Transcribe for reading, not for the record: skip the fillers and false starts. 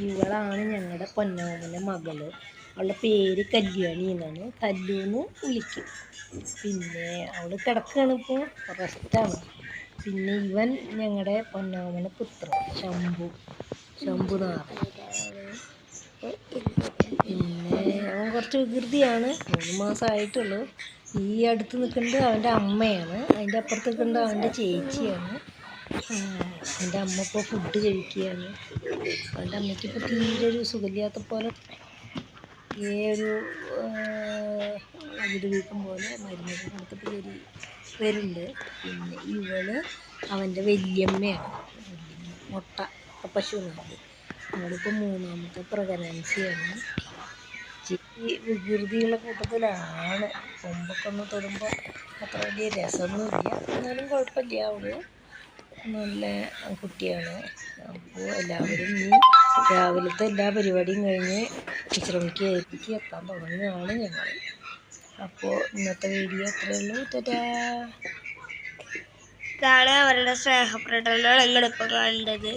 ഇവളാണ് ഞങ്ങളുടെ പൊന്നോമന മകള്. അവളുടെ പേര് കല്യാണി എന്നാണ്. കല്ലൂന്ന് വിളിക്കും. പിന്നെ അവൾ കിടക്കുകയാണ്, ഇപ്പോൾ റെസ്റ്റാണ്. പിന്നെ ഇവൻ ഞങ്ങളുടെ പൊന്നോമന പുത്രൻ ശംഭുനാഥൻ. പിന്നെ അവൻ കുറച്ച് വികൃതിയാണ്. 3 മാസമായിട്ടുള്ളൂ. ഈ അടുത്ത് നിൽക്കുന്നത് അവൻ്റെ അമ്മയാണ്. അതിൻ്റെ അപ്പുറത്ത് നിൽക്കുന്നത് അവൻ്റെ ചേച്ചിയാണ്. എൻ്റെ അമ്മ ഇപ്പോൾ ഫുഡ് കഴിക്കുകയാണ്. അവൻ്റെ അമ്മയ്ക്ക് ഇപ്പോൾ തീരെ ഒരു സുഖമില്ലാത്ത പോലെ, ഒരു അകിട് വീക്കം പോലെ മരുന്നൊക്കെ കൊടുത്തിട്ട് വരുന്നുണ്ട്. പിന്നെ ഇവള് അവൻ്റെ വല്യമ്മയാണ്. മുട്ട പശുവാണ്. അവളിപ്പോൾ 3ാമത്തെ പ്രഗ്നൻസിയാണ്. ഈ വികൃതിയുള്ള കൂട്ടത്തിലാണ്. കൊമ്പൊക്കെ ഒന്ന് തൊടുമ്പോൾ അത്ര വലിയ രസമൊന്നുമില്ല, എന്നാലും കുഴപ്പമില്ല. അവള് നല്ല കുട്ടിയാണ്. അപ്പോൾ എല്ലാവരും ഈ രാവിലത്തെ എല്ലാ പരിപാടിയും കഴിഞ്ഞ് വിശ്രമിക്കുകയായിരിക്കും എത്താൻ തുടങ്ങുകയാണ് ഞങ്ങൾ. അപ്പോൾ ഇന്നത്തെ വീഡിയോ അത്രയേ ഉള്ളൂ. ഇതാണ് അവരുടെ സ്നേഹപ്രകടനമാണ് നിങ്ങളിപ്പോൾ കണ്ടത്.